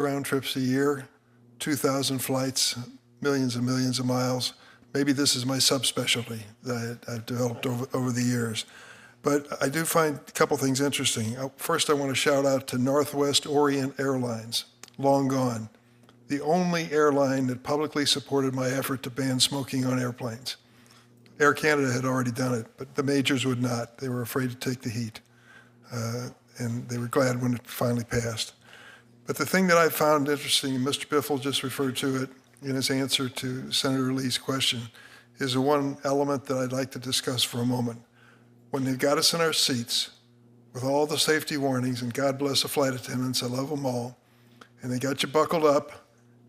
round trips a year, 2,000 flights, millions and millions of miles. Maybe this is my subspecialty that I've developed over the years. But I do find a couple things interesting. First, I want to shout out to Northwest Orient Airlines, long gone, the only airline that publicly supported my effort to ban smoking on airplanes. Air Canada had already done it, but the majors would not. They were afraid to take the heat, and they were glad when it finally passed. But the thing that I found interesting, and Mr. Biffle just referred to it in his answer to Senator Lee's question, is the one element that I'd like to discuss for a moment. When they got us in our seats with all the safety warnings, and God bless the flight attendants, I love them all, and they got you buckled up,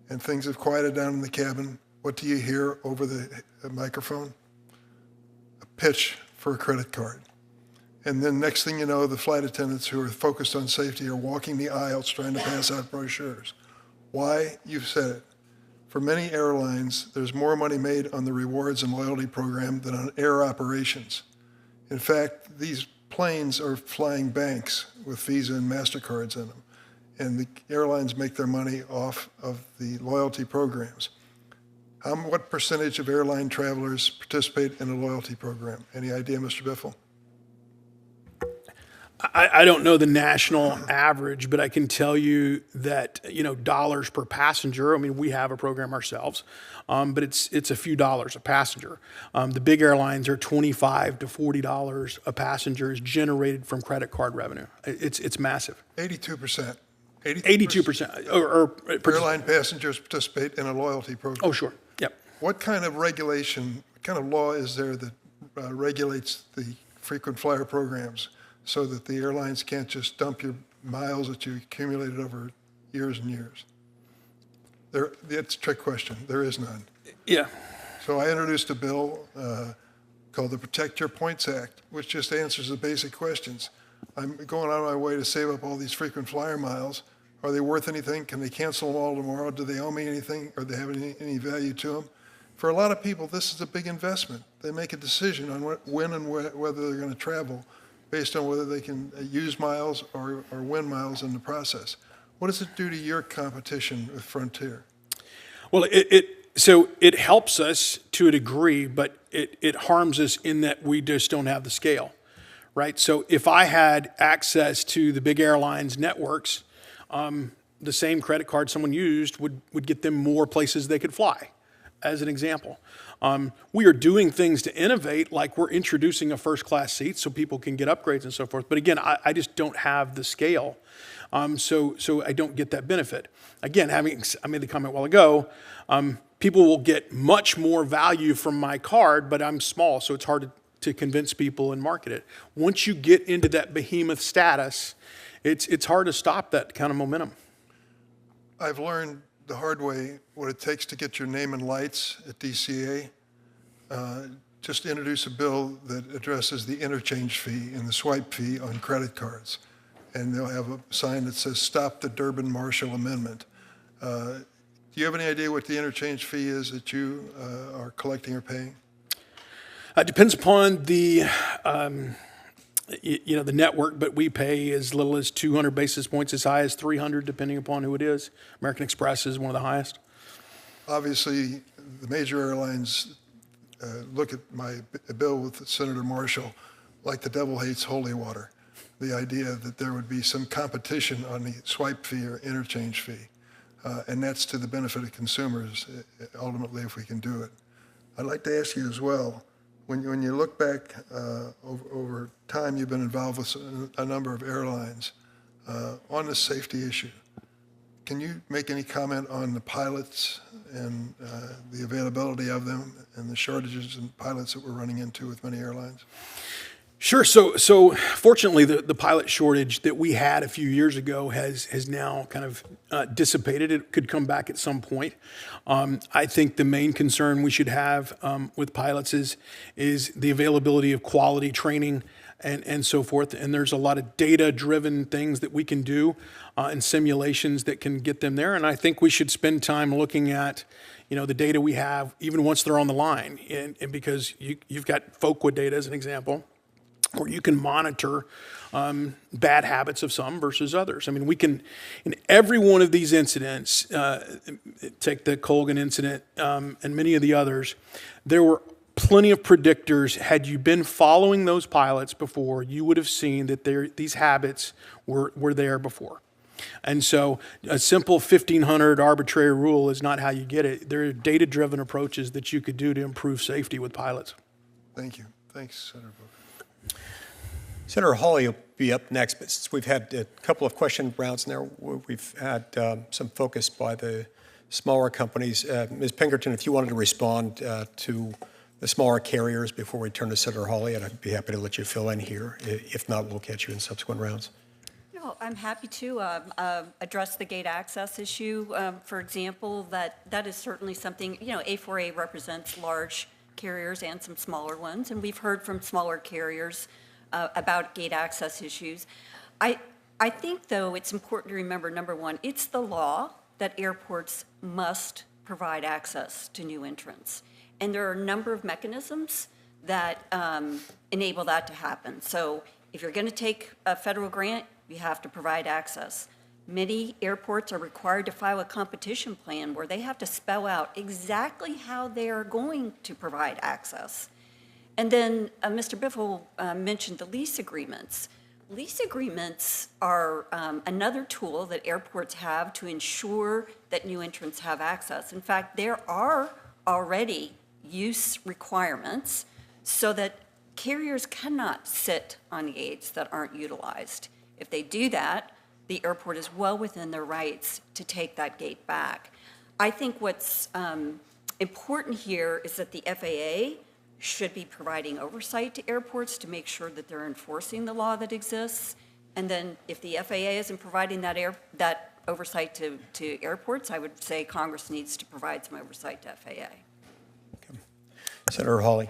and things have quieted down in the cabin, what do you hear over the microphone? A pitch for a credit card. And then next thing you know, the flight attendants who are focused on safety are walking the aisles trying to pass out brochures. Why? You've said it. For many airlines, there's more money made on the rewards and loyalty program than on air operations. In fact, these planes are flying banks with Visa and MasterCards in them, and the airlines make their money off of the loyalty programs. What percentage of airline travelers participate in a loyalty program? Any idea, Mr. Biffle? I don't know the national average, but I can tell you that, dollars per passenger. I mean, we have a program ourselves, but it's a few dollars a passenger. The big airlines are $25 to $40 a passenger is generated from credit card revenue. It's massive. 82%. 82%. Airline passengers participate in a loyalty program. Oh, sure. Yep. What kind of regulation, what kind of law is there that regulates the frequent flyer programs so that the airlines can't just dump your miles that you accumulated over years and years? It's a trick question. There is none. Yeah. So I introduced a bill called the Protect Your Points Act, which just answers the basic questions. I'm going on my way to save up all these frequent flyer miles. Are they worth anything? Can they cancel them all tomorrow? Do they owe me anything? Or do they have any value to them? For a lot of people, this is a big investment. They make a decision on when and whether they're going to travel based on whether they can use miles or win miles in the process. What does it do to your competition with Frontier? Well, so it helps us to a degree, but it harms us in that we just don't have the scale, right? So if I had access to the big airlines networks, the same credit card someone used would get them more places they could fly, as an example. We are doing things to innovate, like we're introducing a first-class seat so people can get upgrades and so forth. But again, I just don't have the scale, so I don't get that benefit. Again, I made the comment a while ago, people will get much more value from my card, but I'm small, so it's hard to convince people and market it. Once you get into that behemoth status, it's hard to stop that kind of momentum. I've learned the hard way what it takes to get your name in lights at DCA. Just introduce a bill that addresses the interchange fee and the swipe fee on credit cards. And they'll have a sign that says, "Stop the Durbin Marshall Amendment." Do you have any idea what the interchange fee is that you are collecting or paying? It depends upon the the network, but we pay as little as 200 basis points, as high as 300, depending upon who it is. American Express is one of the highest. Obviously, the major airlines look at my bill with Senator Marshall like the devil hates holy water. The idea that there would be some competition on the swipe fee or interchange fee. And that's to the benefit of consumers, ultimately, if we can do it. I'd like to ask you as well, when you look back over time, you've been involved with a number of airlines on the safety issue. Can you make any comment on the pilots and the availability of them and the shortages in pilots that we're running into with many airlines? Sure. So fortunately, the pilot shortage that we had a few years ago has now kind of dissipated. It could come back at some point. I think the main concern we should have with pilots is the availability of quality training and so forth. And there's a lot of data-driven things that we can do and simulations that can get them there. And I think we should spend time looking at the data we have, even once they're on the line. And because you've got FOQA data as an example, where you can monitor bad habits of some versus others. I mean, we can, in every one of these incidents, take the Colgan incident and many of the others, there were plenty of predictors. Had you been following those pilots before, you would have seen that these habits were there before. And so a simple 1,500 arbitrary rule is not how you get it. There are data-driven approaches that you could do to improve safety with pilots. Thank you. Thanks, Senator Booker. Senator Hawley will be up next, but since we've had a couple of question rounds now, we've had some focus by the smaller companies. Ms. Pinkerton, if you wanted to respond to the smaller carriers before we turn to Senator Hawley, and I'd be happy to let you fill in here. If not, we'll catch you in subsequent rounds. No, I'm happy to address the gate access issue. For example, that is certainly something, A4A represents large carriers and some smaller ones, and we've heard from smaller carriers about gate access issues. I think, though, it's important to remember, number one, it's the law that airports must provide access to new entrants. And there are a number of mechanisms that enable that to happen. So if you're going to take a federal grant, you have to provide access. Many airports are required to file a competition plan where they have to spell out exactly how they are going to provide access. And then Mr. Biffle mentioned the lease agreements. Lease agreements are another tool that airports have to ensure that new entrants have access. In fact, there are already use requirements so that carriers cannot sit on gates that aren't utilized. If they do that, the airport is well within their rights to take that gate back. I think what's important here is that the FAA should be providing oversight to airports to make sure that they're enforcing the law that exists. And then if the FAA isn't providing that oversight to airports, I would say Congress needs to provide some oversight to FAA. Okay. Senator Hawley.